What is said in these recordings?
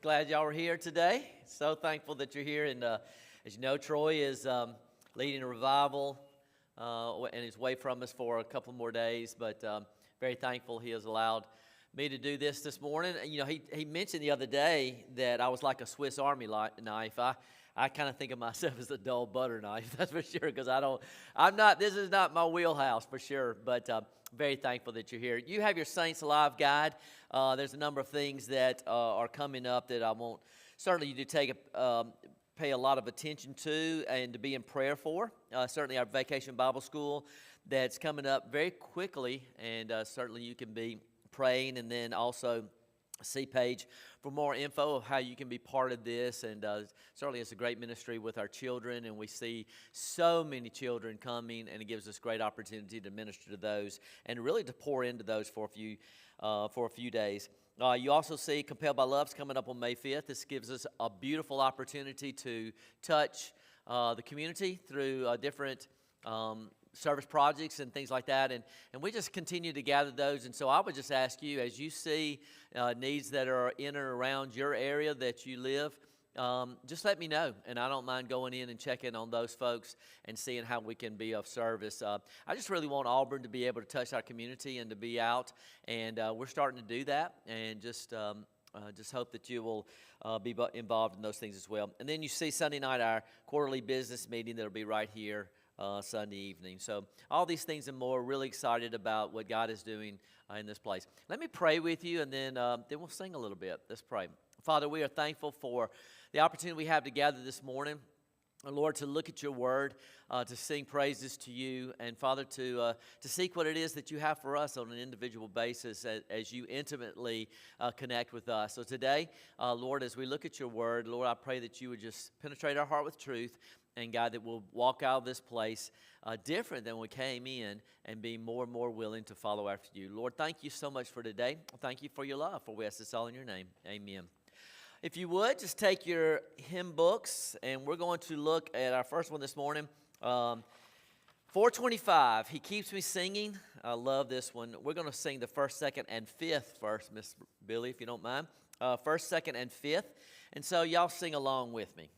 Glad y'all are here today. So thankful that you're here. And as you know, Troy is leading a revival and he's away from us for a couple more days. But very thankful he has allowed me to do this morning. You know, he mentioned the other day that I was like a Swiss Army knife. I kind of think of myself as a dull butter knife, that's for sure, because this is not my wheelhouse for sure, but very thankful that you're here. You have your Saints Alive guide. There's a number of things that are coming up that I want certainly you to pay a lot of attention to and to be in prayer for. Certainly our Vacation Bible School that's coming up very quickly, and certainly you can be praying, and then also see page for more info of how you can be part of this. And certainly it's a great ministry with our children, and we see so many children coming, and it gives us great opportunity to minister to those and really to pour into those for a few days. You also see Compelled by Love's coming up on May 5th. This gives us a beautiful opportunity to touch the community through different service projects and things like that, and we just continue to gather those. And so I would just ask you, as you see needs that are in or around your area that you live, just let me know, and I don't mind going in and checking on those folks and seeing how we can be of service. I just really want Auburn to be able to touch our community and to be out, and we're starting to do that, and just hope that you will be involved in those things as well. And then you see Sunday night our quarterly business meeting that'll be right here Sunday evening. So all these things and more, really excited about what God is doing in this place. Let me pray with you, and then we'll sing a little bit. Let's pray. Father, we are thankful for the opportunity we have to gather this morning. Lord, to look at your word, to sing praises to you, and Father, to seek what it is that you have for us on an individual basis as you intimately connect with us. So today, Lord, as we look at your word, Lord, I pray that you would just penetrate our heart with truth, and God, that we'll walk out of this place different than we came in and be more and more willing to follow after you. Lord, thank you so much for today. Thank you for your love, for we ask this all in your name. Amen. If you would, just take your hymn books, and we're going to look at our first one this morning. 425, He Keeps Me Singing. I love this one. We're going to sing the first, second, and fifth verse, Miss Billy, if you don't mind. First, second, and fifth. And so y'all sing along with me.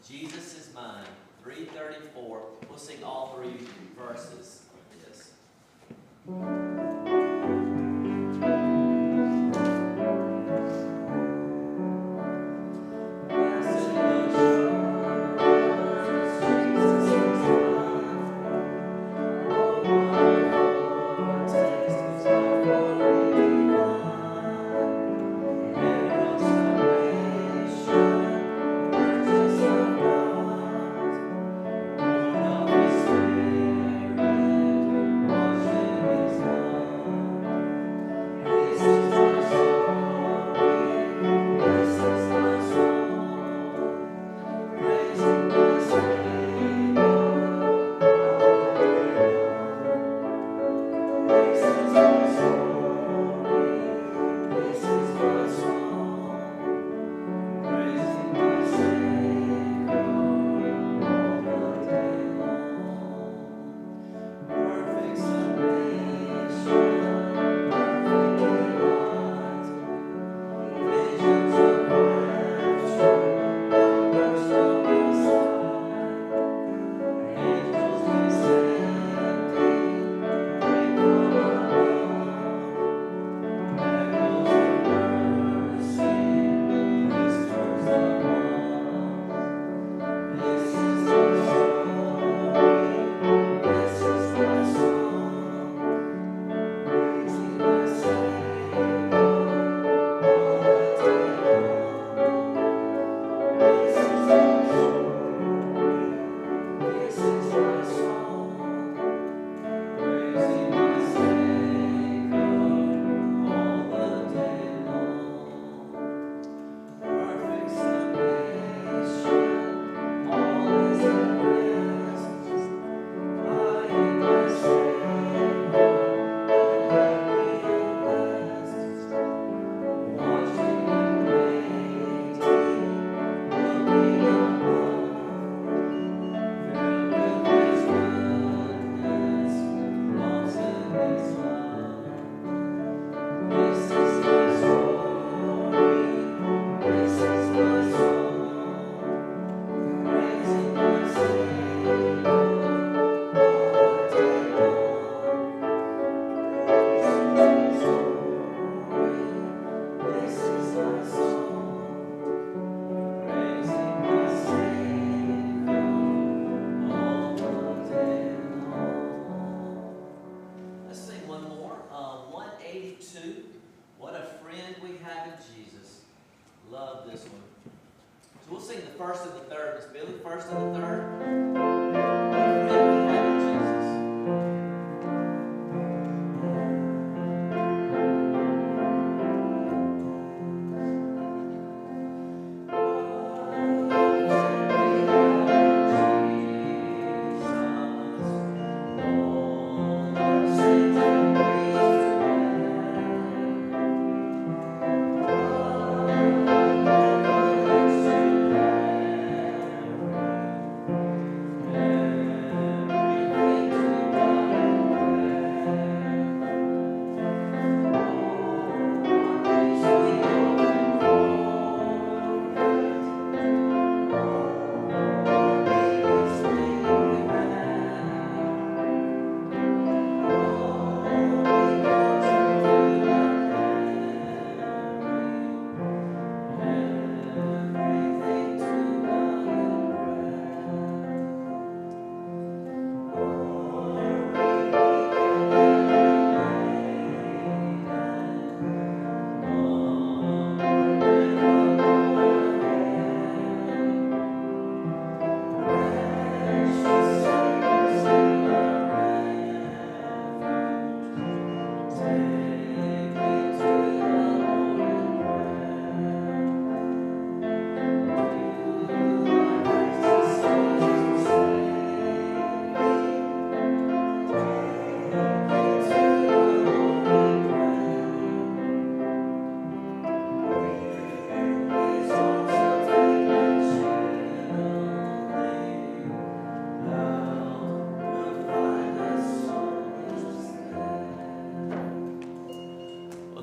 Jesus is mine, 334. We'll sing all three verses of this.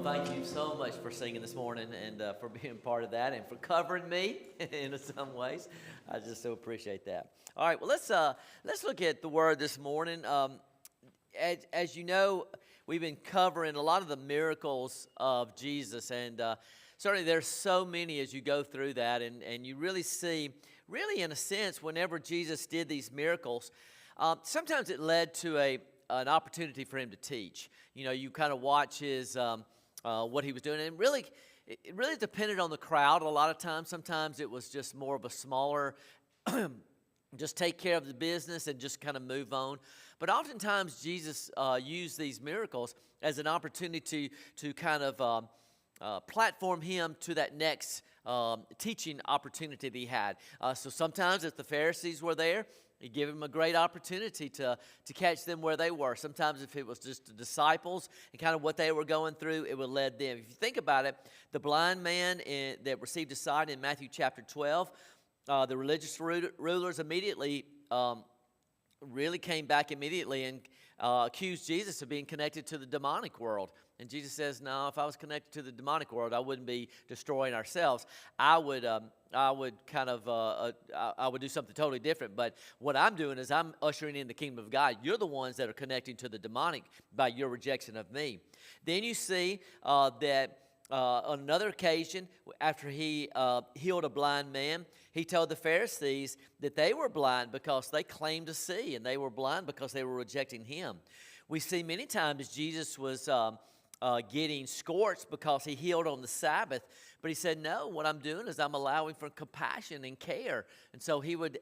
Thank you so much for singing this morning and for being part of that and for covering me in some ways. I just so appreciate that. All right, well, let's look at the Word this morning. As you know, we've been covering a lot of the miracles of Jesus, and certainly there's so many as you go through that, and you really see, really in a sense, whenever Jesus did these miracles, sometimes it led to an opportunity for him to teach. You know, you kind of watch his what he was doing, and really, it really depended on the crowd. A lot of times, sometimes it was just more of a smaller, just take care of the business and just kind of move on. But oftentimes, Jesus used these miracles as an opportunity to kind of platform him to that next teaching opportunity that he had. So sometimes, if the Pharisees were there, he gave them a great opportunity to catch them where they were. Sometimes if it was just the disciples and kind of what they were going through, it would lead them. If you think about it, the blind man that received a sight in Matthew chapter 12, the religious rulers immediately really came back immediately and accused Jesus of being connected to the demonic world. And Jesus says, no, if I was connected to the demonic world, I wouldn't be destroying ourselves. I would do something totally different. But what I'm doing is I'm ushering in the kingdom of God. You're the ones that are connecting to the demonic by your rejection of me. Then you see that on another occasion, after he healed a blind man, he told the Pharisees that they were blind because they claimed to see, and they were blind because they were rejecting him. We see many times Jesus was getting scorched because he healed on the Sabbath, but he said, no, what I'm doing is I'm allowing for compassion and care. And so he would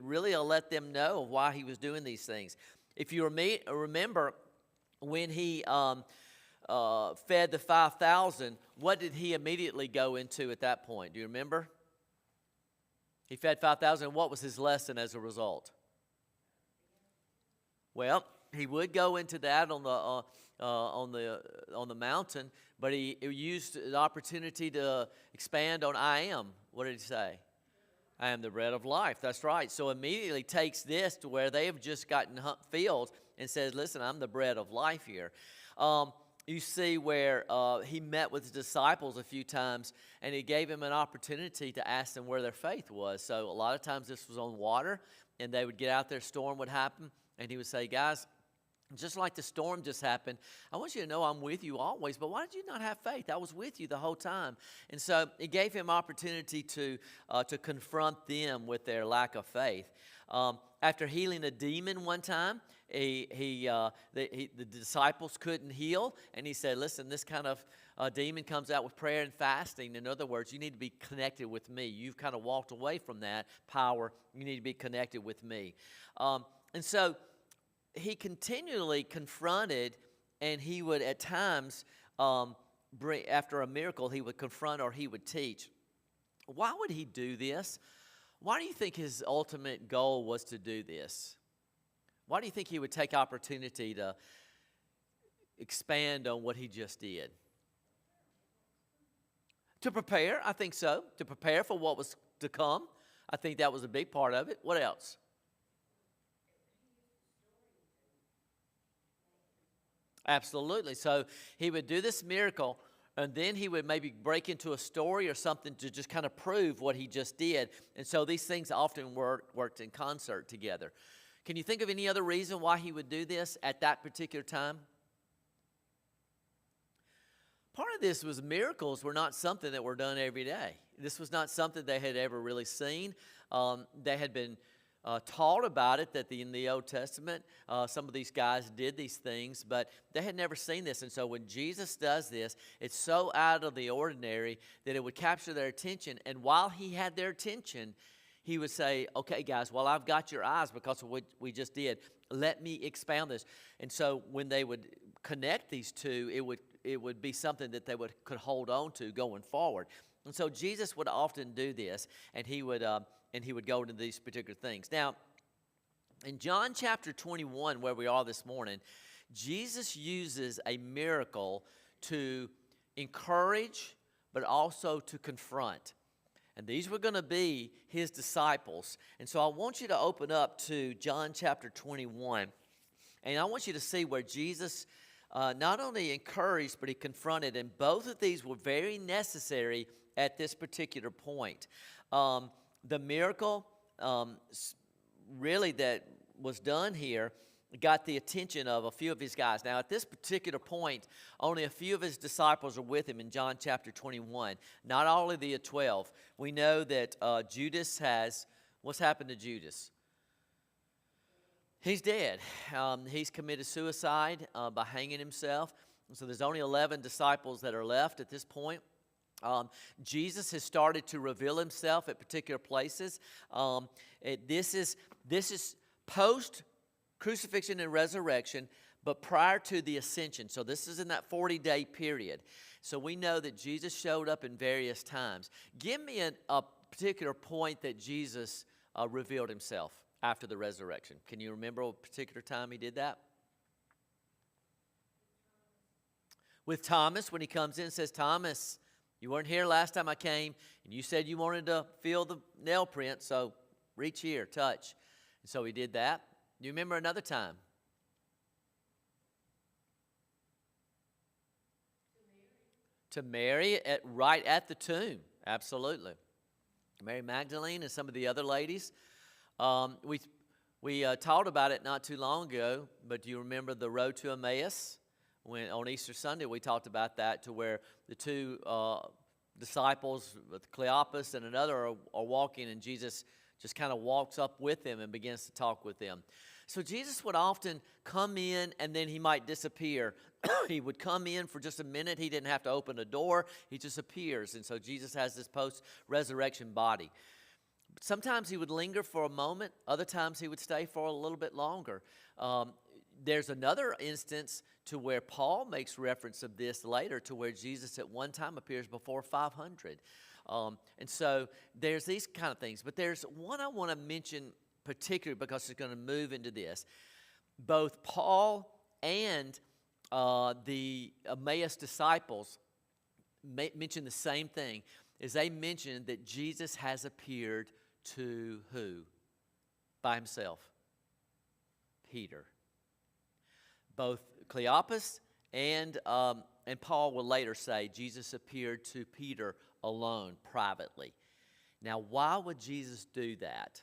really let them know why he was doing these things. If you remember when he fed the 5,000, what did he immediately go into at that point? Do you remember? He fed 5,000. What was his lesson as a result? Well, he would go into that on the mountain, but he used the opportunity to expand on I am. What did he say? I am the bread of life. That's right. So immediately takes this to where they have just gotten filled and says, listen, I'm the bread of life here. You see where he met with his disciples a few times, and he gave him an opportunity to ask them where their faith was. So a lot of times this was on water, and they would get out there, storm would happen, and he would say, guys, just like the storm just happened, I want you to know I'm with you always, but why did you not have faith? I was with you the whole time. And so it gave him opportunity to confront them with their lack of faith. After healing a demon one time, the disciples couldn't heal, and he said, listen, this kind of demon comes out with prayer and fasting. In other words, you need to be connected with me. You've kind of walked away from that power. You need to be connected with me. And so he continually confronted, and he would at times, after a miracle, he would confront or he would teach. Why would he do this? Why do you think his ultimate goal was to do this? Why do you think he would take opportunity to expand on what he just did? To prepare, I think so. To prepare for what was to come. I think that was a big part of it. What else? Absolutely. So he would do this miracle, and then he would maybe break into a story or something to just kind of prove what he just did. And so these things often worked in concert together. Can you think of any other reason why he would do this at that particular time? Part of this was miracles were not something that were done every day. This was not something they had ever really seen. They had been taught about it, that in the Old Testament, some of these guys did these things, but they had never seen this. And so when Jesus does this, it's so out of the ordinary that it would capture their attention. And while he had their attention, he would say, okay, guys, well, I've got your eyes because of what we just did. Let me expound this. And so when they would connect these two, it would be something that they could hold on to going forward. And so Jesus would often do this, and he would go into these particular things. Now, in John chapter 21, where we are this morning, Jesus uses a miracle to encourage, but also to confront. And these were going to be his disciples. And so I want you to open up to John chapter 21. And I want you to see where Jesus not only encouraged, but he confronted. And both of these were very necessary at this particular point. The miracle really that was done here got the attention of a few of his guys. Now, at this particular point, only a few of his disciples are with him in John chapter 21. Not all of the 12. We know that Judas has, what's happened to Judas? He's dead. He's committed suicide by hanging himself. So there's only 11 disciples that are left at this point. Jesus has started to reveal himself at particular places. This is post crucifixion and resurrection, but prior to the ascension. So this is in that 40-day period. So we know that Jesus showed up in various times. Give me a particular point that Jesus revealed himself after the resurrection. Can you remember a particular time he did that? With Thomas, when he comes in and says, Thomas, you weren't here last time I came, and you said you wanted to feel the nail print, so reach here, touch. And so he did that. Do you remember another time? To Mary, right at the tomb. Absolutely. Mary Magdalene and some of the other ladies. We talked about it not too long ago, but do you remember the road to Emmaus? When on Easter Sunday we talked about that, to where the two disciples, with Cleopas and another, are walking, and Jesus just kind of walks up with them and begins to talk with them. So Jesus would often come in and then he might disappear. He would come in for just a minute. He didn't have to open a door. He just appears. And so Jesus has this post-resurrection body. Sometimes he would linger for a moment. Other times he would stay for a little bit longer. There's another instance to where Paul makes reference of this later, to where Jesus at one time appears before 500. And so there's these kind of things. But there's one I want to mention particularly because it's going to move into this. Both Paul and the Emmaus disciples mention the same thing, is they mention that Jesus has appeared to who? By himself. Peter. Both Cleopas and Paul will later say Jesus appeared to Peter alone, privately. Now, why would Jesus do that?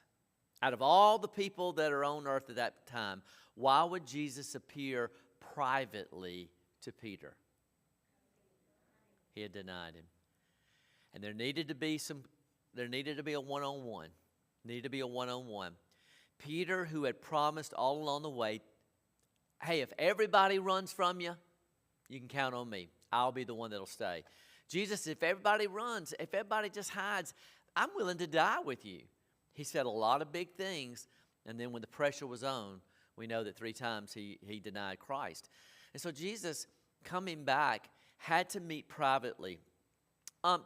Out of all the people that are on earth at that time, why would Jesus appear privately to Peter? He had denied him. And there needed to be a one-on-one. Needed to be a one-on-one. Peter, who had promised all along the way, hey, if everybody runs from you, you can count on me. I'll be the one that'll stay. Jesus, if everybody runs, if everybody just hides, I'm willing to die with you. He said a lot of big things, and then when the pressure was on, we know that 3 times he denied Christ. And so Jesus, coming back, had to meet privately.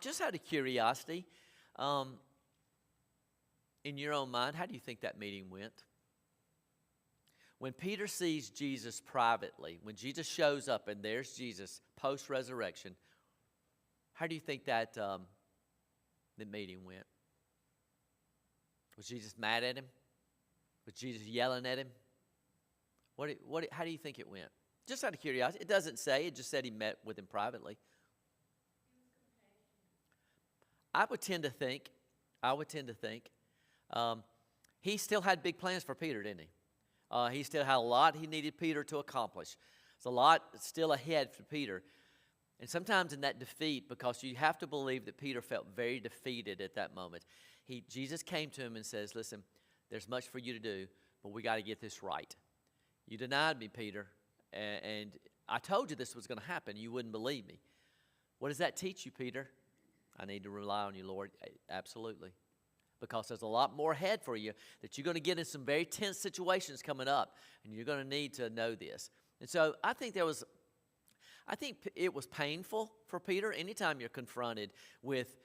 Just out of curiosity, in your own mind, how do you think that meeting went? When Peter sees Jesus privately, when Jesus shows up and there's Jesus post-resurrection, how do you think that the meeting went? Was Jesus mad at him? Was Jesus yelling at him? How do you think it went? Just out of curiosity. It doesn't say. It just said he met with him privately. I would tend to think he still had big plans for Peter, didn't he? He still had a lot he needed Peter to accomplish. There's a lot still ahead for Peter. And sometimes in that defeat, because you have to believe that Peter felt very defeated at that moment, Jesus came to him and says, listen, there's much for you to do, but we got to get this right. You denied me, Peter, and I told you this was going to happen. You wouldn't believe me. What does that teach you, Peter? I need to rely on you, Lord. Absolutely. Because there's a lot more ahead for you, that you're going to get in some very tense situations coming up, and you're going to need to know this. And so I think it was painful for Peter. Anytime you're confronted with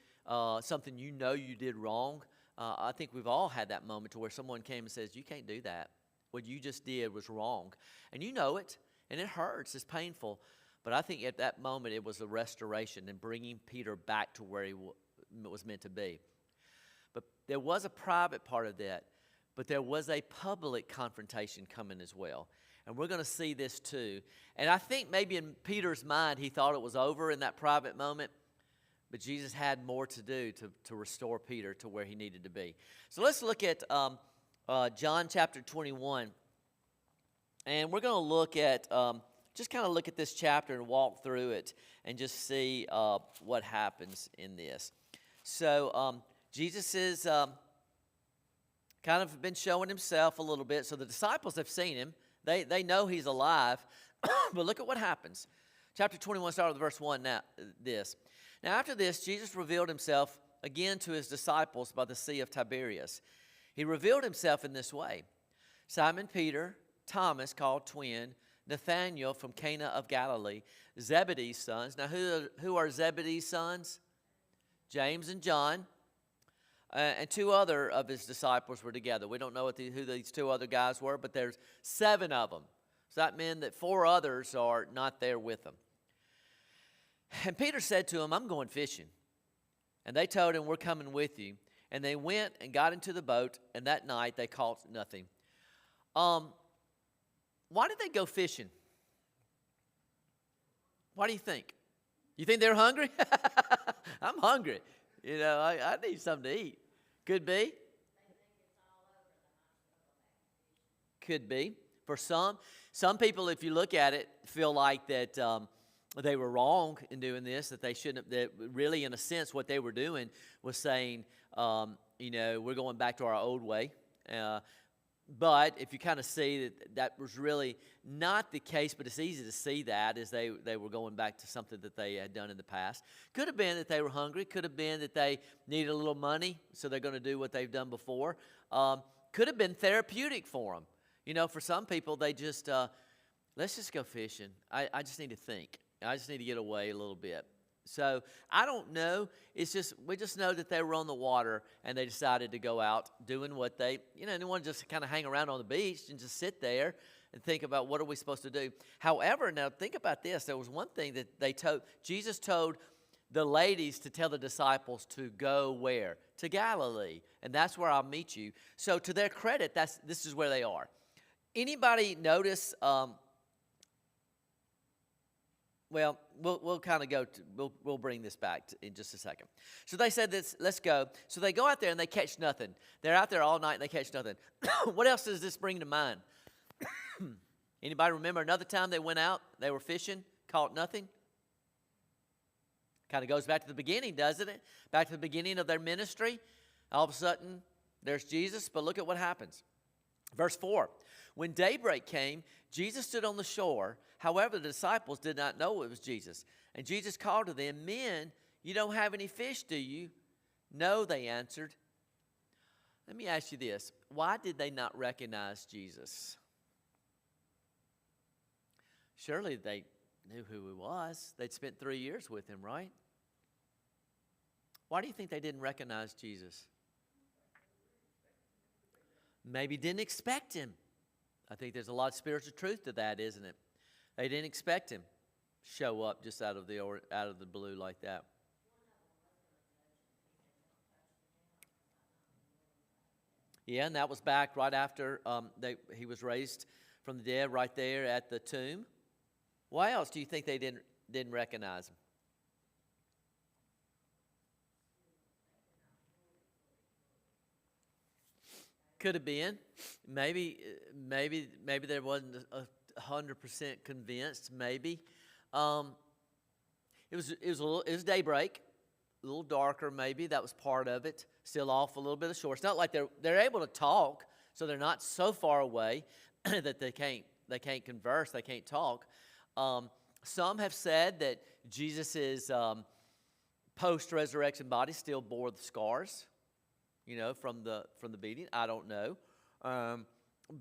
something you know you did wrong, I think we've all had that moment to where someone came and says, you can't do that. What you just did was wrong. And you know it, and it hurts. It's painful. But I think at that moment it was a restoration and bringing Peter back to where he was meant to be. But there was a private part of that, but there was a public confrontation coming as well. And we're going to see this too. And I think maybe in Peter's mind he thought it was over in that private moment, but Jesus had more to do to restore Peter to where he needed to be. So let's look at John chapter 21. And we're going to look at, just kind of look at this chapter and walk through it and just see what happens in this. So Jesus is kind of been showing himself a little bit. So the disciples have seen him. They know he's alive. But look at what happens. Chapter 21, start with verse 1 now. Now after this, Jesus revealed himself again to his disciples by the Sea of Tiberias. He revealed himself in this way. Simon Peter, Thomas called twin, Nathanael from Cana of Galilee, Zebedee's sons. Now who are Zebedee's sons? James and John. And two other of his disciples were together. We don't know who these two other guys were, but there's 7 of them. So that meant that 4 others are not there with them. And Peter said to him, I'm going fishing. And they told him, we're coming with you. And they went and got into the boat, and that night they caught nothing. Why did they go fishing? What do you think? You think they're hungry? I'm hungry. You know, I need something to eat. Could be. Could be. For some people, if you look at it, feel like that they were wrong in doing this, that they shouldn't have, that really, in a sense, what they were doing was saying, you know, we're going back to our old way. But if you kind of see that was really not the case, but it's easy to see that as they were going back to something that they had done in the past. Could have been that they were hungry. Could have been that they needed a little money, so they're going to do what they've done before. Could have been therapeutic for them. You know, for some people, they just, let's just go fishing. I just need to think. I just need to get away a little bit. So I don't know. It's just, we just know that they were on the water and they decided to go out doing what they didn't want to just kind of hang around on the beach and just sit there and think about what are we supposed to do. However, now think about this. There was one thing that Jesus told the ladies to tell the disciples to go where? To Galilee. And that's where I'll meet you. So to their credit, this is where they are. Anybody notice, well, we'll kind of go to, we'll bring this back in just a second. So they said this, let's go. So they go out there and they catch nothing. They're out there all night and they catch nothing. What else does this bring to mind? Anybody remember another time they went out, they were fishing, caught nothing? Kind of goes back to the beginning, doesn't it? Back to the beginning of their ministry. All of a sudden, there's Jesus, but look at what happens. Verse 4, when daybreak came, Jesus stood on the shore. However, the disciples did not know it was Jesus. And Jesus called to them, men, you don't have any fish, do you? No, they answered. Let me ask you this. Why did they not recognize Jesus? Surely they knew who he was. They'd spent 3 years with him, right? Why do you think they didn't recognize Jesus? Maybe didn't expect him. I think there's a lot of spiritual truth to that, isn't it? They didn't expect him to show up just out of the blue like that. Yeah, and that was back right after he was raised from the dead, right there at the tomb. Why else do you think they didn't recognize him? Could have been. Maybe there wasn't 100% convinced. Maybe it was daybreak, a little darker. Maybe that was part of it. Still off a little bit of shore. It's not like they're able to talk, so they're not so far away that they can't converse. They can't talk. Some have said that Jesus' post-resurrection body still bore the scars, from the beating. I don't know.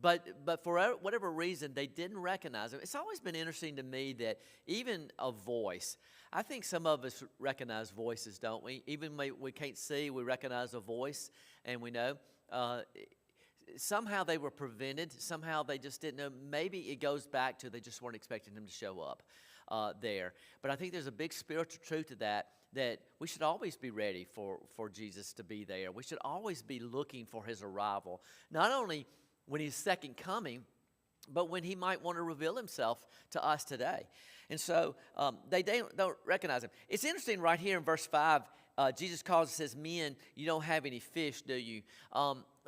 But for whatever reason, they didn't recognize him. It's always been interesting to me that even a voice, I think some of us recognize voices, don't we? Even when we can't see, we recognize a voice, and we know. Somehow they were prevented. Somehow they just didn't know. Maybe it goes back to they just weren't expecting him to show up there. But I think there's a big spiritual truth to that we should always be ready for Jesus to be there. We should always be looking for his arrival. Not only when he's second coming, but when he might want to reveal himself to us today. And so they don't recognize him. It's interesting right here in verse 5, Jesus calls and says, men, you don't have any fish, do you?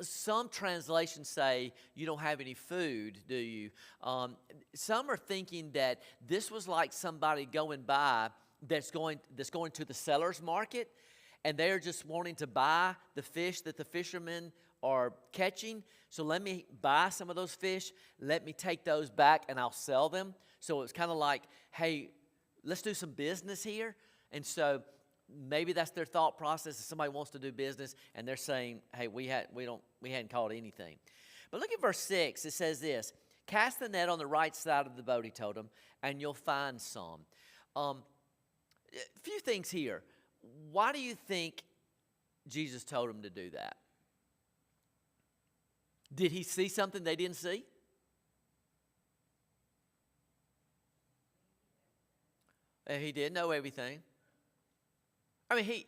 some translations say, you don't have any food, do you? Some are thinking that this was like somebody going by that's going to the seller's market, and they're just wanting to buy the fish that the fishermen are catching. So let me buy some of those fish. Let me take those back, and I'll sell them. So it's kind of like, hey, let's do some business here. And so maybe that's their thought process. If somebody wants to do business, and they're saying, hey, we hadn't caught anything. But look at verse 6. It says this: cast the net on the right side of the boat, he told them, and you'll find some. A few things here. Why do you think Jesus told them to do that? Did he see something they didn't see? He did know everything. I mean, he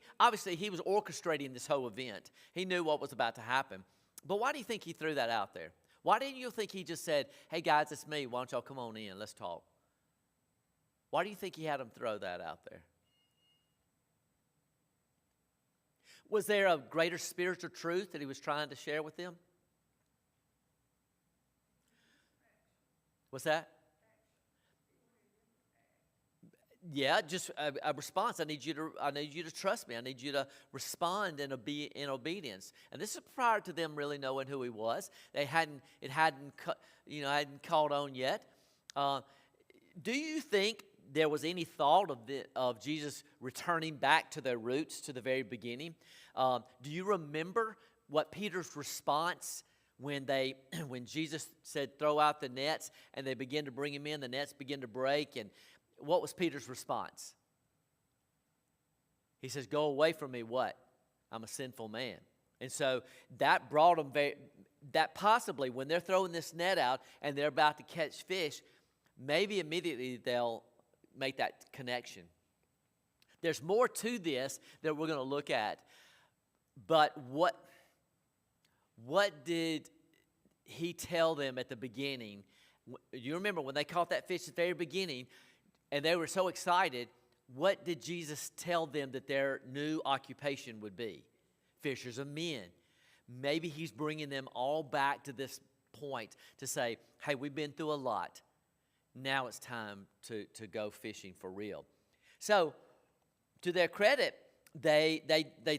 was orchestrating this whole event. He knew what was about to happen. But why do you think he threw that out there? Why didn't you think he just said, hey, guys, it's me. Why don't y'all come on in? Let's talk. Why do you think he had them throw that out there? Was there a greater spiritual truth that he was trying to share with them? What's that? Yeah, just a response. I need you to trust me. I need you to respond in obedience. And this is prior to them really knowing who he was. It hadn't caught on yet. Do you think there was any thought of Jesus returning back to their roots, to the very beginning? Do you remember what Peter's response when Jesus said, throw out the nets, and they began to bring him in, the nets began to break, and what was Peter's response? He says, go away from me, what? I'm a sinful man. And so that brought them that possibly when they're throwing this net out and they're about to catch fish, maybe immediately they'll make that connection. There's more to this that we're going to look at. But what did he tell them at the beginning? You remember when they caught that fish at the very beginning and they were so excited, what did Jesus tell them that their new occupation would be? Fishers of men. Maybe he's bringing them all back to this point to say, hey, we've been through a lot. Now it's time to go fishing for real. So, to their credit, they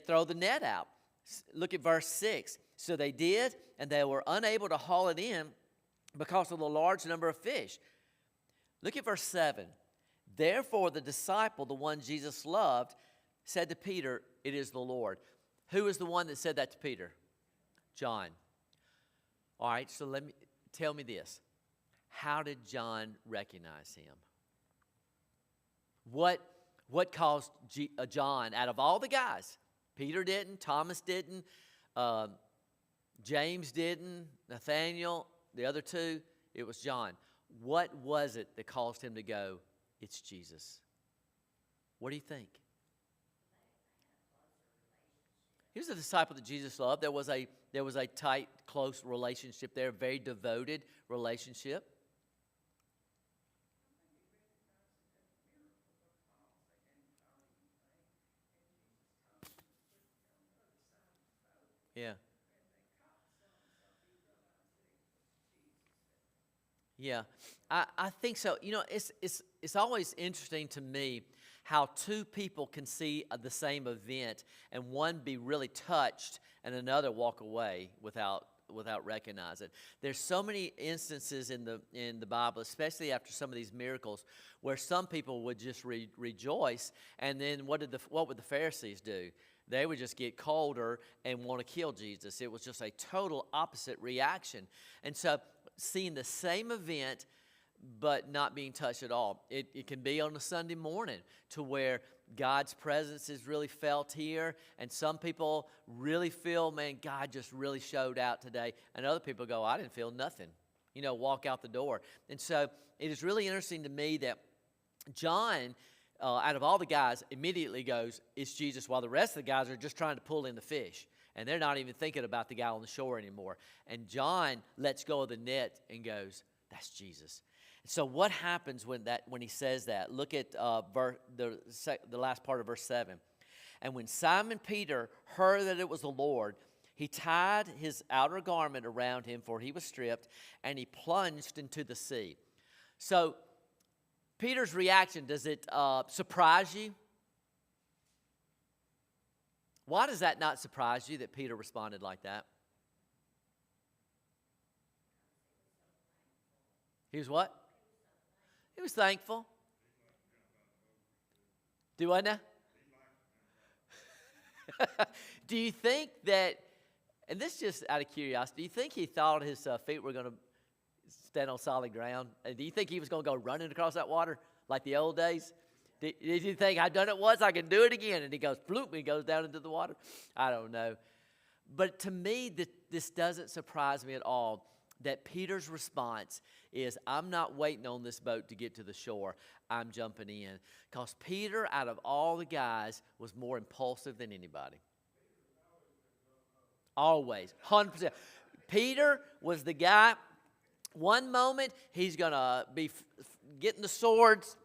throw the net out. Look at verse 6. So they did, and they were unable to haul it in because of the large number of fish. Look at verse 7. Therefore the disciple, the one Jesus loved, said to Peter, it is the Lord. Who is the one that said that to Peter? John. All right, so tell me this. How did John recognize him? What caused John, out of all the guys, Peter didn't, Thomas didn't, James didn't, Nathaniel, the other two, it was John. What was it that caused him to go, it's Jesus? What do you think? He was a disciple that Jesus loved. There was a tight, close relationship there, a very devoted relationship. Yeah. Yeah, I think so. You know, it's always interesting to me how two people can see the same event and one be really touched and another walk away without recognizing it. There's so many instances in the Bible, especially after some of these miracles, where some people would just rejoice, and then what would the Pharisees do? They would just get colder and want to kill Jesus. It was just a total opposite reaction. And so seeing the same event but not being touched at all. It can be on a Sunday morning to where God's presence is really felt here, and some people really feel, man, God just really showed out today, and other people go, I didn't feel nothing, walk out the door. And so it is really interesting to me that John, out of all the guys, immediately goes, it's Jesus, while the rest of the guys are just trying to pull in the fish. And they're not even thinking about the guy on the shore anymore. And John lets go of the net and goes, that's Jesus. So what happens when he says that? Look at the last part of verse 7. And when Simon Peter heard that it was the Lord, He tied his outer garment around him, for he was stripped, and he plunged into the sea. So Peter's reaction, does it surprise you? Why does that not surprise you that Peter responded like that? He was what? He was thankful. Do I now? Do you think that, and this is just out of curiosity, do you think he thought his feet were going to stand on solid ground? And do you think he was going to go running across that water like the old days? Did you think, I've done it once, I can do it again? And he goes, bloop, and he goes down into the water. I don't know. But to me, this doesn't surprise me at all, that Peter's response is, I'm not waiting on this boat to get to the shore. I'm jumping in. Because Peter, out of all the guys, was more impulsive than anybody. Always, 100%. Peter was the guy, one moment, he's going to be getting the swords,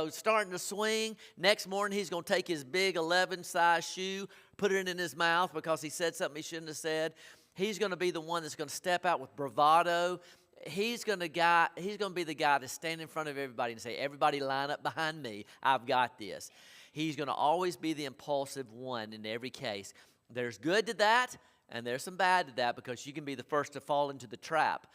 starting to swing. Next morning, he's going to take his big 11-size shoe, put it in his mouth because he said something he shouldn't have said. He's going to be the one that's going to step out with bravado. He's going to be the guy to stand in front of everybody and say, everybody line up behind me. I've got this. He's going to always be the impulsive one in every case. There's good to that, and there's some bad to that, because you can be the first to fall into the trap.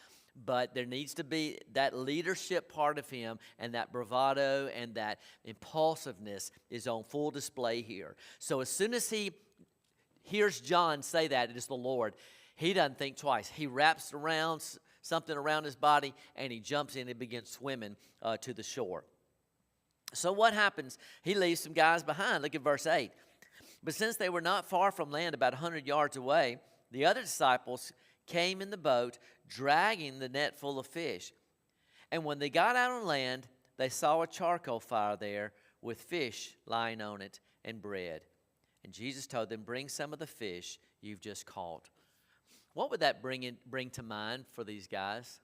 But there needs to be that leadership part of him, and that bravado and that impulsiveness is on full display here. So as soon as he hears John say that, it is the Lord, he doesn't think twice. He wraps around something around his body, and he jumps in and begins swimming to the shore. So what happens? He leaves some guys behind. Look at verse 8. But since they were not far from land, about 100 yards away, the other disciples came in the boat, dragging the net full of fish. And when they got out on land, they saw a charcoal fire there with fish lying on it and bread. And Jesus told them, bring some of the fish you've just caught. What would that bring to mind for these guys?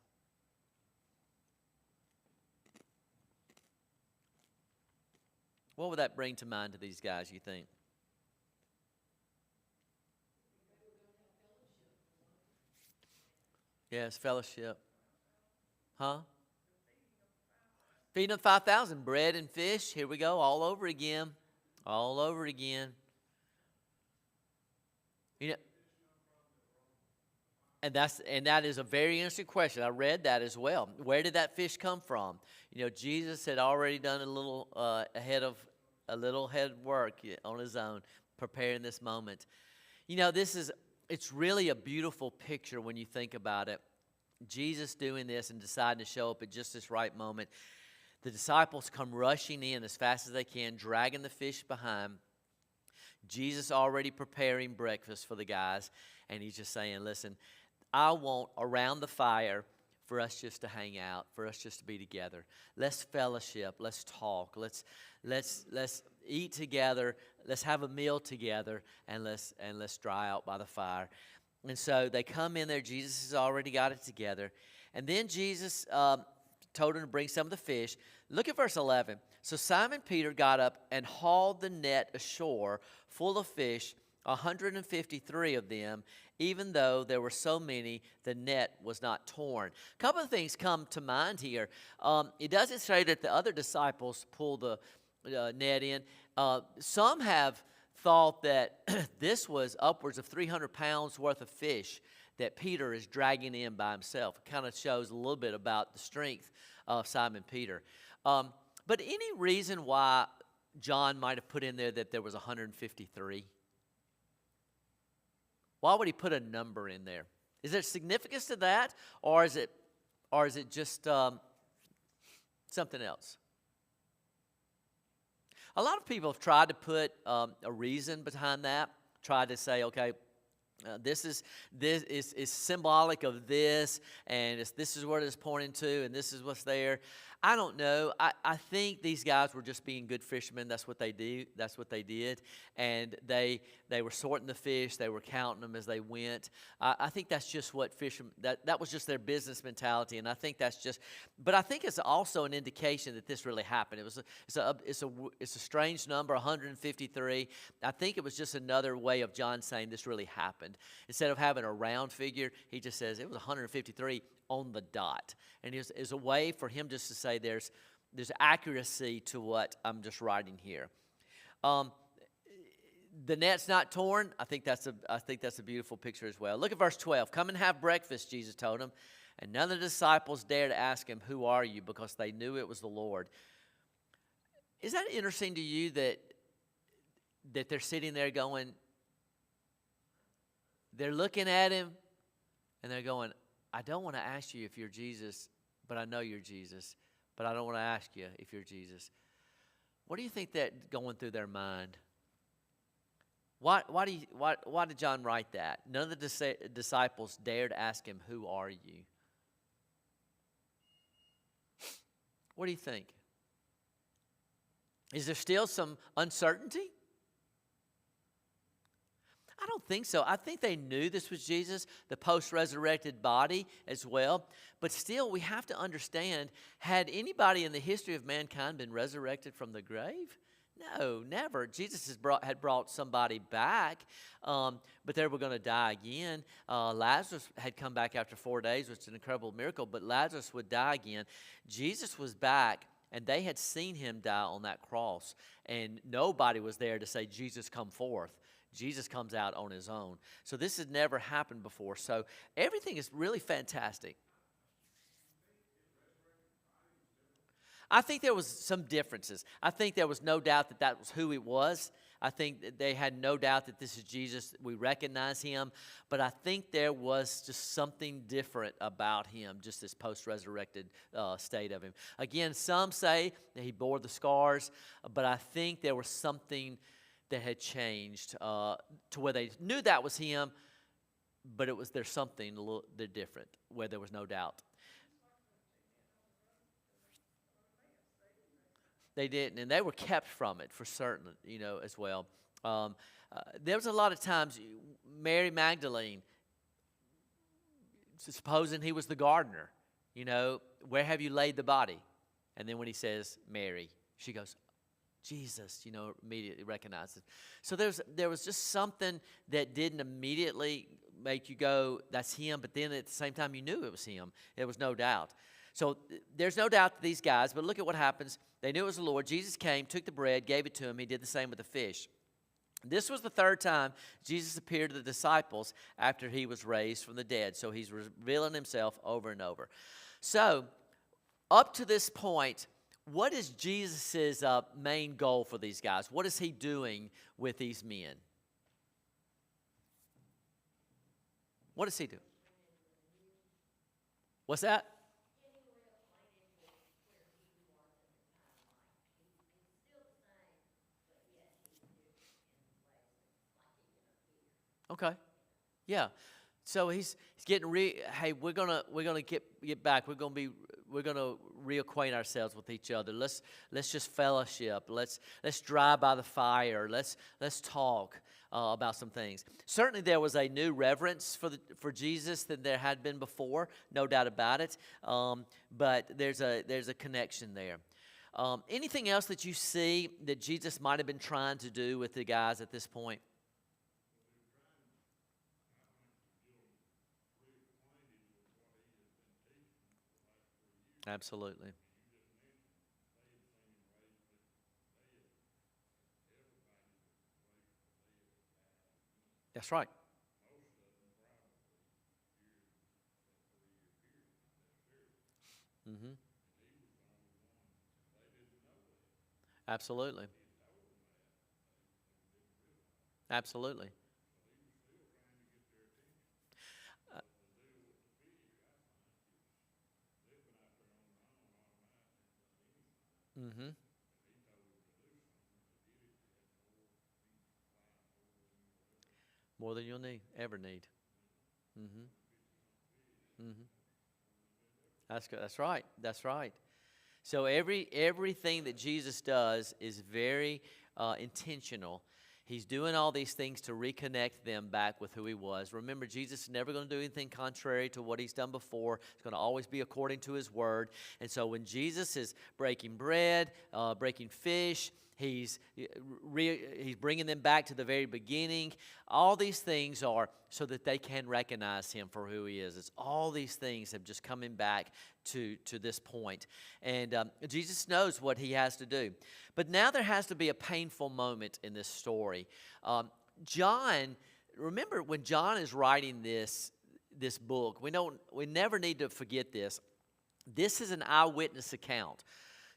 What would that bring to mind to these guys, you think? Yes, fellowship. Huh? Feeding them 5,000, bread and fish. Here we go, all over again. All over again. And that is a very interesting question. I read that as well. Where did that fish come from? Jesus had already done a little head work on his own, preparing this moment. It's really a beautiful picture when you think about it. Jesus doing this and deciding to show up at just this right moment. The disciples come rushing in as fast as they can, dragging the fish behind. Jesus already preparing breakfast for the guys, and he's just saying, listen, I want around the fire for us just to hang out, for us just to be together. Let's fellowship, let's talk, let's eat together, let's have a meal together, and let's dry out by the fire. And so they come in there. Jesus has already got it together. And then Jesus told them to bring some of the fish. Look at verse 11. So Simon Peter got up and hauled the net ashore full of fish, 153 of them. Even though there were so many, the net was not torn. A couple of things come to mind here. It doesn't say that the other disciples pulled the net in. Some have thought that this was upwards of 300 pounds worth of fish that Peter is dragging in by himself. It kind of shows a little bit about the strength of Simon Peter. But any reason why John might have put in there that there was 153? Why would he put a number in there? Is there significance to that, or is it just something else? A lot of people have tried to put a reason behind that. Tried to say, okay, this is symbolic of this, and this is what it's pointing to, and this is what's there. I don't know. I think these guys were just being good fishermen. That's what they do. That's what they did. And they were sorting the fish. They were counting them as they went. I think that's just what fishermen, that was just their business mentality. And I think that's just, but I think it's also an indication that this really happened. It's a strange number, 153. I think it was just another way of John saying this really happened. Instead of having a round figure, he just says it was 153 on the dot. And it's a way for him just to say there's accuracy to what I'm just writing here. The net's not torn. I think that's a beautiful picture as well. Look at verse 12. Come and have breakfast, Jesus told him. And none of the disciples dared to ask him, who are you? Because they knew it was the Lord. Is that interesting to you that they're sitting there going, they're looking at him and they're going, I don't want to ask you if you're Jesus, but I know you're Jesus. But I don't want to ask you if you're Jesus. What do you think that's going through their mind? Why did John write that? None of the disciples dared ask him, who are you? What do you think? Is there still some uncertainty? I don't think so. I think they knew this was Jesus, the post-resurrected body as well. But still, we have to understand, had anybody in the history of mankind been resurrected from the grave? No, never. Jesus had brought somebody back, but they were going to die again. Lazarus had come back after 4 days, which is an incredible miracle, but Lazarus would die again. Jesus was back, and they had seen him die on that cross, and nobody was there to say, Jesus, come forth. Jesus comes out on his own. So this had never happened before. So everything is really fantastic. I think there was some differences. I think there was no doubt that was who it was. I think that they had no doubt that this is Jesus. We recognize him. But I think there was just something different about him, just this post-resurrected state of him. Again, some say that he bore the scars, but I think there was something that had changed to where they knew that was him, but there's something a little different where there was no doubt. They didn't, and they were kept from it for certain, as well. There was a lot of times, Mary Magdalene, supposing he was the gardener, where have you laid the body? And then when he says Mary, she goes, Jesus, immediately recognizes. So there was just something that didn't immediately make you go, that's him, but then at the same time you knew it was him. There was no doubt. So there's no doubt that these guys, but look at what happens. They knew it was the Lord. Jesus came, took the bread, gave it to him. He did the same with the fish. This was the third time Jesus appeared to the disciples after he was raised from the dead. So he's revealing himself over and over. So up to this point, what is Jesus' main goal for these guys? What is he doing with these men? What does he do? What's that? Okay, yeah. So he's getting hey, we're gonna get back. We're gonna reacquaint ourselves with each other. Let's just fellowship. Let's drive by the fire. Let's talk about some things. Certainly, there was a new reverence for Jesus than there had been before. No doubt about it. But there's a connection there. Anything else that you see that Jesus might have been trying to do with the guys at this point? Absolutely. That's right. Mm-hmm. Absolutely. Absolutely. Mm-hmm. More than you'll ever need. Mm-hmm. Mm-hmm. That's good. That's right. That's right. So everything that Jesus does is very intentional. He's doing all these things to reconnect them back with who he was. Remember, Jesus is never going to do anything contrary to what he's done before. It's going to always be according to his word. And so when Jesus is breaking bread, breaking fish, he's bringing them back to the very beginning. All these things are so that they can recognize him for who he is. It's all these things have just coming back to this point. And Jesus knows what he has to do. But now there has to be a painful moment in this story. John, remember when John is writing this book, we never need to forget this. This is an eyewitness account.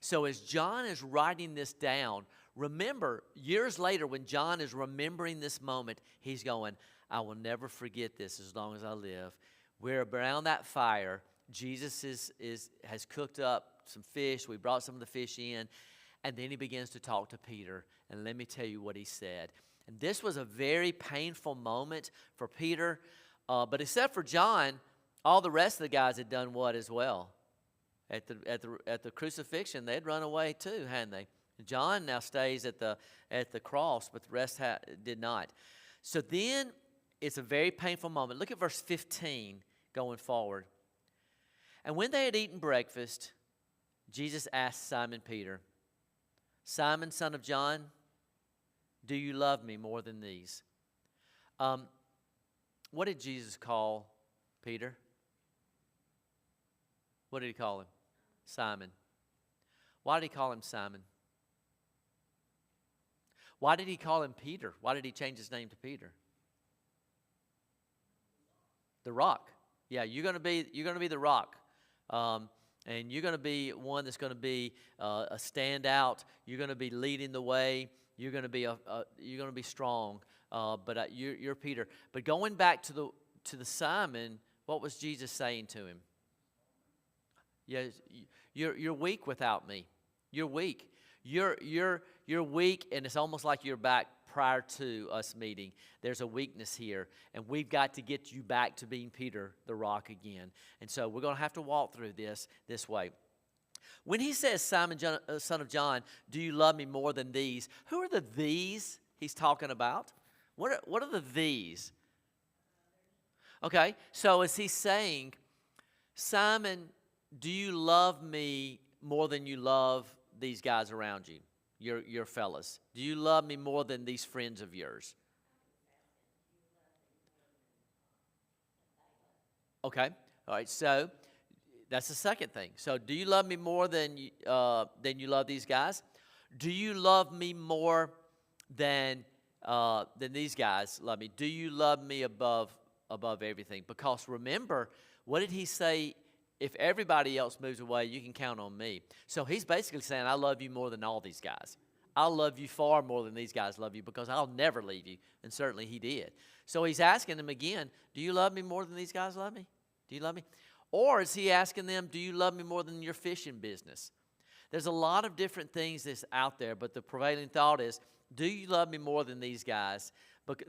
So as John is writing this down, remember, years later when John is remembering this moment, he's going, I will never forget this as long as I live. We're around that fire. Jesus has cooked up some fish. We brought some of the fish in. And then he begins to talk to Peter. And let me tell you what he said. And this was a very painful moment for Peter. But except for John, all the rest of the guys had done what as well? At the crucifixion, they'd run away too, hadn't they? John now stays at the cross, but the rest did not. So then it's a very painful moment. Look at verse 15 going forward. And when they had eaten breakfast, Jesus asked Simon Peter, Simon, son of John, do you love me more than these? What did Jesus call Peter? What did he call him? Simon. Why did he call him Simon? Why did he call him Peter? Why did he change his name to Peter? The rock. Yeah, you're going to be the rock. And you're going to be one that's going to be a standout. You're going to be leading the way. You're going to be strong. But you're Peter. But going back to the Simon, what was Jesus saying to him? Yes, you're weak without me. You're weak. You're weak, and it's almost like you're back prior to us meeting. There's a weakness here, and we've got to get you back to being Peter, the rock again. And so we're going to have to walk through this way. When he says, Simon, son of John, do you love me more than these? Who are the these he's talking about? What are the these? Okay, so is he saying, Simon, do you love me more than you love these guys around you, your fellas? Do you love me more than these friends of yours? Okay, all right, so that's the second thing. So do you love me more than you love these guys? Do you love me more than these guys love me? Do you love me above everything? Because remember, what did he say? If everybody else moves away, you can count on me. So he's basically saying, I love you more than all these guys. I'll love you far more than these guys love you because I'll never leave you. And certainly he did. So he's asking them again, do you love me more than these guys love me? Do you love me? Or is he asking them, do you love me more than your fishing business? There's a lot of different things that's out there, but the prevailing thought is, do you love me more than these guys,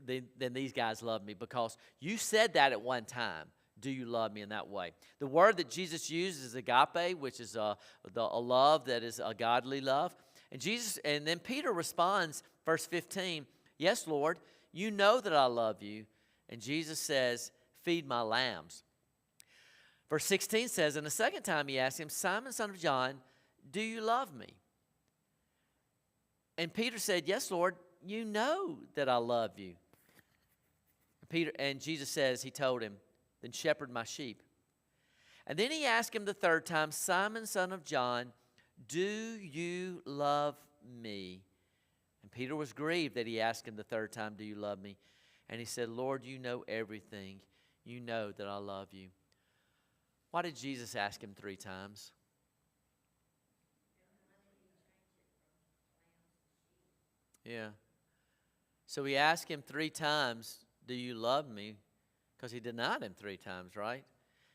than these guys love me? Because you said that at one time. Do you love me in that way? The word that Jesus uses is agape, which is a love that is a godly love. And then Peter responds, verse 15, yes, Lord, you know that I love you. And Jesus says, feed my lambs. Verse 16 says, and the second time he asked him, Simon, son of John, do you love me? And Peter said, yes, Lord, you know that I love you. And Jesus says, he told him, then shepherd my sheep. And then he asked him the third time, Simon, son of John, do you love me? And Peter was grieved that he asked him the third time, do you love me? And he said, Lord, you know everything. You know that I love you. Why did Jesus ask him 3 times? Yeah. So he asked him 3 times, do you love me? Because he denied him 3 times, right?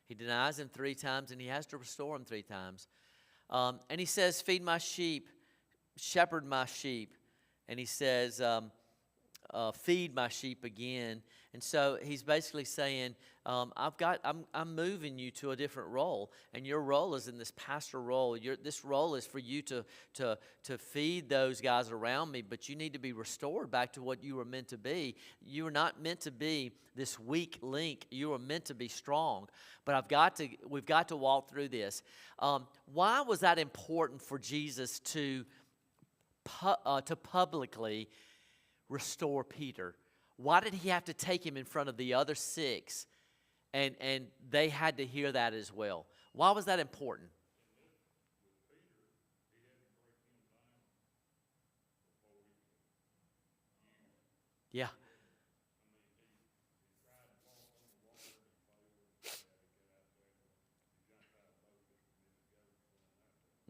He denies him 3 times, and he has to restore him 3 times. And he says, feed my sheep, shepherd my sheep. And he says, feed my sheep again. And so he's basically saying, I'm moving you to a different role, and your role is in this pastor role. This role is for you to feed those guys around me, but you need to be restored back to what you were meant to be. You were not meant to be this weak link. You were meant to be strong. But we've got to walk through this. Why was that important for Jesus to publicly restore Peter? Why did he have to take him in front of the other 6? And they had to hear that as well. Why was that important? Yeah.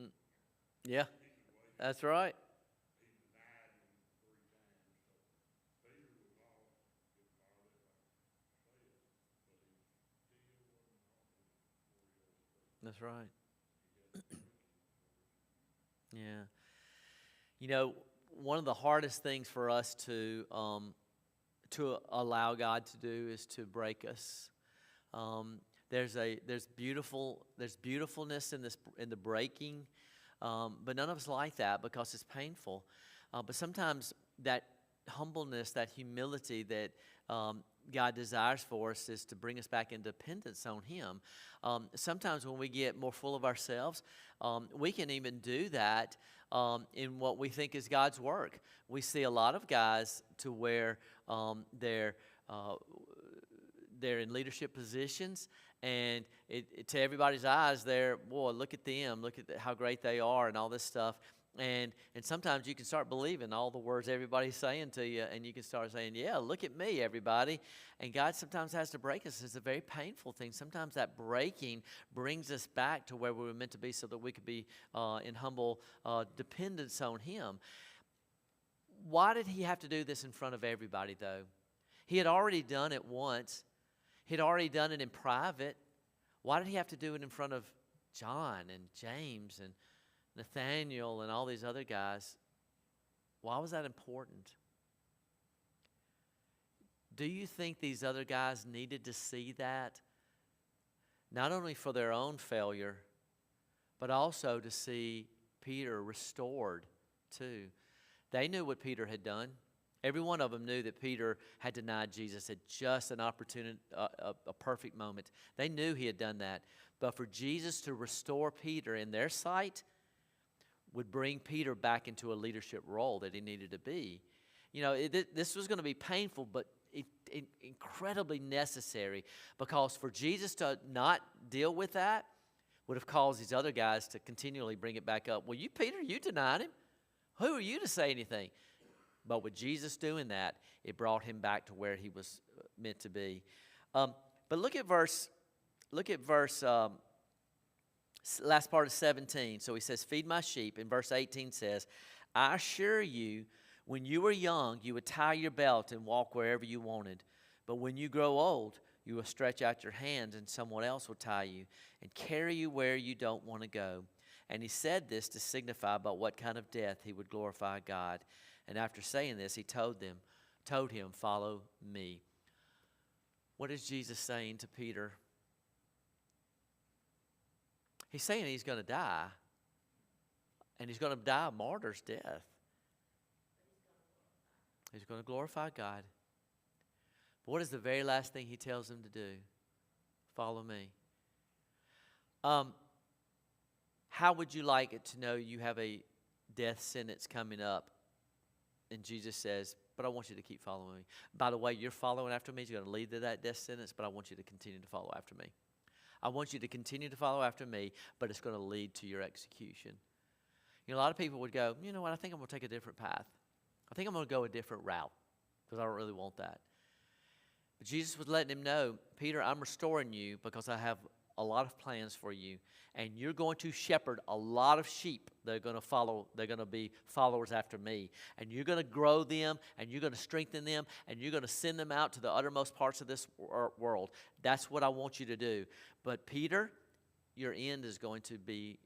Mm. Yeah, that's right. That's right. Yeah. You know, one of the hardest things for us to allow God to do is to break us. There's beautifulness in the breaking, but none of us like that because it's painful. But sometimes that humbleness, that humility that God desires for us is to bring us back in dependence on Him. Sometimes when we get more full of ourselves, we can even do that in what we think is God's work. We see a lot of guys to where they're in leadership positions, and to everybody's eyes, boy, look at them, look at how great they are, and all this stuff. And sometimes you can start believing all the words everybody's saying to you, and you can start saying, yeah, look at me, everybody. And God sometimes has to break us. It's a very painful thing. Sometimes that breaking brings us back to where we were meant to be so that we could be in humble dependence on Him. Why did He have to do this in front of everybody, though? He had already done it once. He'd already done it in private. Why did He have to do it in front of John and James and Nathaniel and all these other guys? Why was that important? Do you think these other guys needed to see that? Not only for their own failure, but also to see Peter restored too. They knew what Peter had done. Every one of them knew that Peter had denied Jesus at just an opportunity, a perfect moment. They knew he had done that. But for Jesus to restore Peter in their sight would bring Peter back into a leadership role that he needed to be. You know, this was going to be painful, but incredibly necessary, because for Jesus to not deal with that would have caused these other guys to continually bring it back up. Well, Peter, you denied him. Who are you to say anything? But with Jesus doing that, it brought him back to where he was meant to be. But look at verse last part of 17. So he says, feed my sheep. And verse 18 says, I assure you, when you were young, you would tie your belt and walk wherever you wanted. But when you grow old, you will stretch out your hands and someone else will tie you and carry you where you don't want to go. And he said this to signify about what kind of death he would glorify God. And after saying this, he told him, follow me. What is Jesus saying to Peter? He's saying he's going to die, and he's going to die a martyr's death. He's going to glorify God. But what is the very last thing he tells him to do? Follow me. How would you like it to know you have a death sentence coming up, and Jesus says, but I want you to keep following me. By the way, you're following after me. He's going to lead to that death sentence, but I want you to continue to follow after me. I want you to continue to follow after me, but it's going to lead to your execution. You know, a lot of people would go, you know what, I think I'm going to take a different path. I think I'm going to go a different route because I don't really want that. But Jesus was letting him know, Peter, I'm restoring you because I have a lot of plans for you, and you're going to shepherd a lot of sheep that are going to follow. They're going to be followers after me, and you're going to grow them, and you're going to strengthen them, and you're going to send them out to the uttermost parts of this world. That's what I want you to do. But Peter, your end is going to be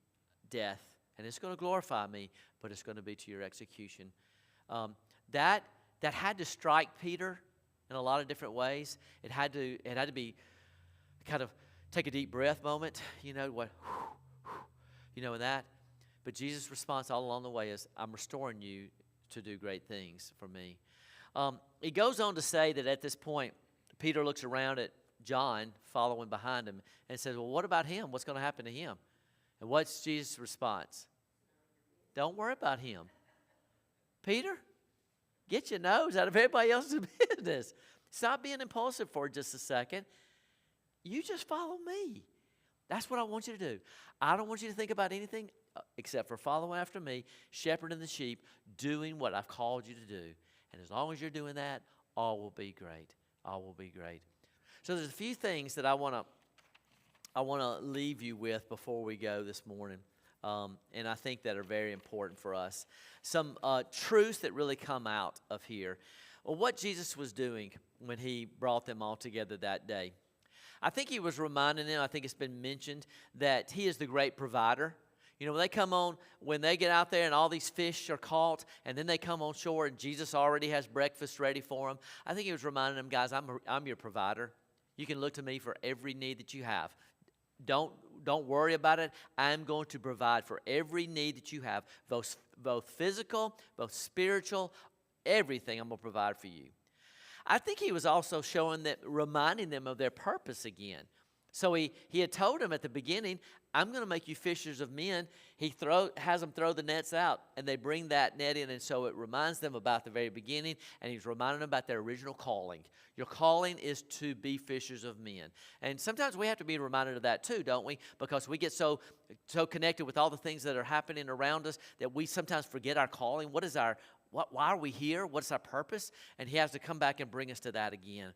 death, and it's going to glorify me, but it's going to be to your execution. That had to strike Peter in a lot of different ways. It had to be kind of take a deep breath moment, what, in that. But Jesus' response all along the way is, I'm restoring you to do great things for me. He goes on to say that at this point, Peter looks around at John following behind him and says, well, what about him? What's going to happen to him? And what's Jesus' response? Don't worry about him. Peter, get your nose out of everybody else's business. Stop being impulsive for just a second. You just follow me. That's what I want you to do. I don't want you to think about anything except for following after me, shepherding the sheep, doing what I've called you to do. And as long as you're doing that, all will be great. All will be great. So there's a few things that I want to leave you with before we go this morning. And I think that are very important for us. Some truths that really come out of here. Well, what Jesus was doing when he brought them all together that day. I think he was reminding them, I think it's been mentioned, that he is the great provider. When they get out there and all these fish are caught, and then they come on shore and Jesus already has breakfast ready for them. I think he was reminding them, guys, I'm your provider. You can look to me for every need that you have. Don't worry about it. I'm going to provide for every need that you have, both physical, both spiritual, everything I'm going to provide for you. I think he was also reminding them of their purpose again. So he had told them at the beginning, I'm going to make you fishers of men. He has them throw the nets out, and they bring that net in, and so it reminds them about the very beginning, and he's reminding them about their original calling. Your calling is to be fishers of men. And sometimes we have to be reminded of that too, don't we? Because we get so connected with all the things that are happening around us that we sometimes forget our calling. Why are we here? What's our purpose? And he has to come back and bring us to that again.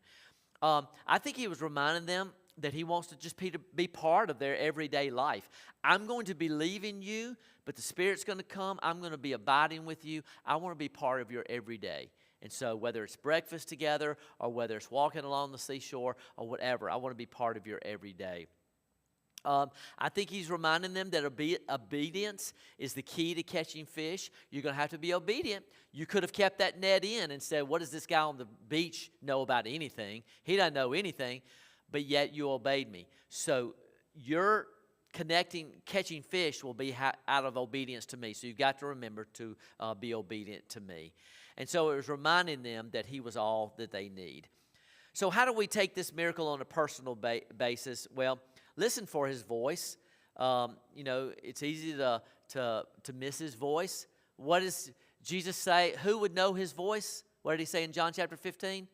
I think he was reminding them that he wants to just be part of their everyday life. I'm going to be leaving you, but the Spirit's going to come. I'm going to be abiding with you. I want to be part of your everyday. And so whether it's breakfast together or whether it's walking along the seashore or whatever, I want to be part of your everyday. I think he's reminding them that obedience is the key to catching fish. You're going to have to be obedient. You could have kept that net in and said, what does this guy on the beach know about anything? He doesn't know anything, but yet you obeyed me. So your catching fish will be out of obedience to me. So you've got to remember to be obedient to me. And so it was reminding them that he was all that they need. So how do we take this miracle on a personal basis? Well, listen for his voice. It's easy to miss his voice. What does Jesus say? Who would know his voice? What did he say in John chapter 15?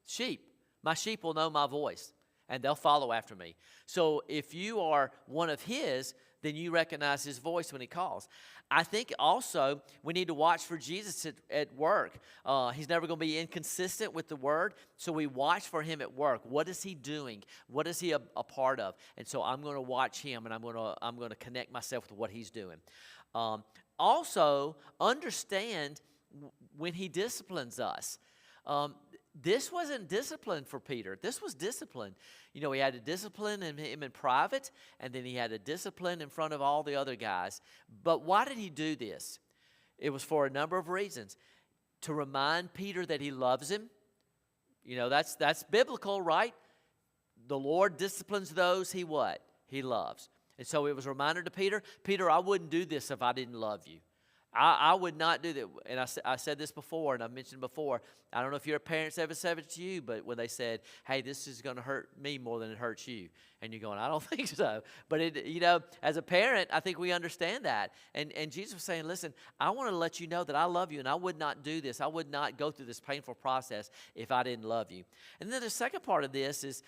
Sheep. My sheep will know my voice, and they'll follow after me. So if you are one of his, then you recognize his voice when he calls. I think also we need to watch for Jesus at work. He's never going to be inconsistent with the word, so we watch for him at work. What is he doing? What is he a part of? And so I'm going to watch him, and I'm going to connect myself with what he's doing. Also, understand when he disciplines us. This wasn't discipline for Peter. This was discipline. He had a discipline him in private, and then he had a discipline in front of all the other guys. But why did he do this? It was for a number of reasons. To remind Peter that he loves him. That's biblical, right? The Lord disciplines those he loves. And so it was a reminder to Peter, I wouldn't do this if I didn't love you. I would not do that. And I said this before, and I mentioned before, I don't know if your parents ever said it to you, but when they said, hey, this is going to hurt me more than it hurts you. And you're going, I don't think so. But, as a parent, I think we understand that. And Jesus was saying, listen, I want to let you know that I love you, and I would not do this. I would not go through this painful process if I didn't love you. And then the second part of this is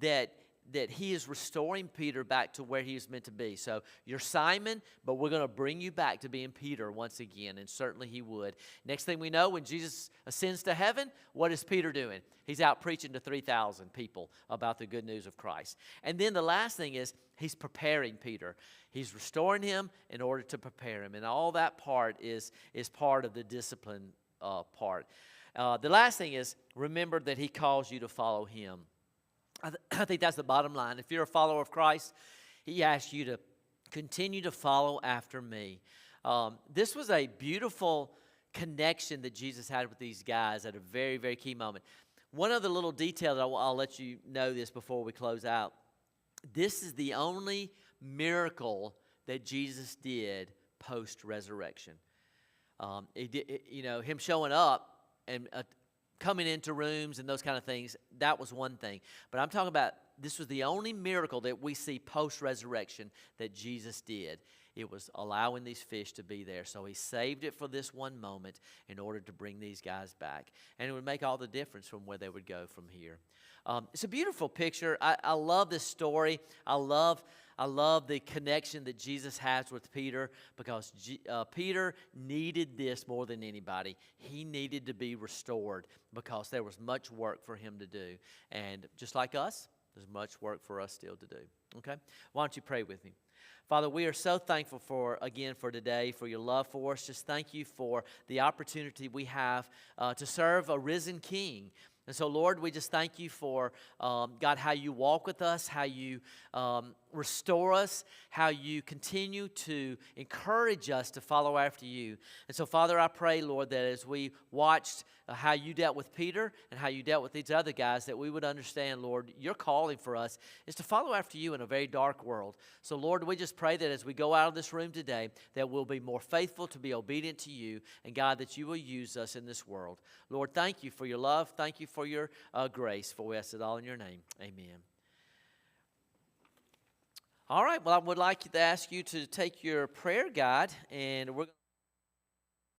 that he is restoring Peter back to where he was meant to be. So you're Simon, but we're going to bring you back to being Peter once again, and certainly he would. Next thing we know, when Jesus ascends to heaven, what is Peter doing? He's out preaching to 3,000 people about the good news of Christ. And then the last thing is he's preparing Peter. He's restoring him in order to prepare him, and all that part is part of the discipline part. The last thing is remember that he calls you to follow him. I think that's the bottom line. If you're a follower of Christ, he asks you to continue to follow after me. This was a beautiful connection that Jesus had with these guys at a very, very key moment. One other little detail that I'll let you know this before we close out. This is the only miracle that Jesus did post-resurrection. Him showing up and coming into rooms and those kind of things, that was one thing. But I'm talking about this was the only miracle that we see post-resurrection that Jesus did. It was allowing these fish to be there. So he saved it for this one moment in order to bring these guys back. And it would make all the difference from where they would go from here. It's a beautiful picture. I love this story. I love the connection that Jesus has with Peter, because Peter needed this more than anybody. He needed to be restored because there was much work for him to do. And just like us, there's much work for us still to do. Okay? Why don't you pray with me? Father, we are so thankful for today, for your love for us. Just thank you for the opportunity we have to serve a risen King. And so, Lord, we just thank you for, God, how you walk with us, how you restore us, how you continue to encourage us to follow after you. And so, Father, I pray, Lord, that as we watched how you dealt with Peter and how you dealt with these other guys, that we would understand, Lord, your calling for us is to follow after you in a very dark world. So, Lord, we just pray that as we go out of this room today, that we'll be more faithful to be obedient to you, and God, that you will use us in this world. Lord, thank you for your love. Thank you for your grace. For we ask it all in your name. Amen. All right, well, I would like to ask you to take your prayer guide, and we're going to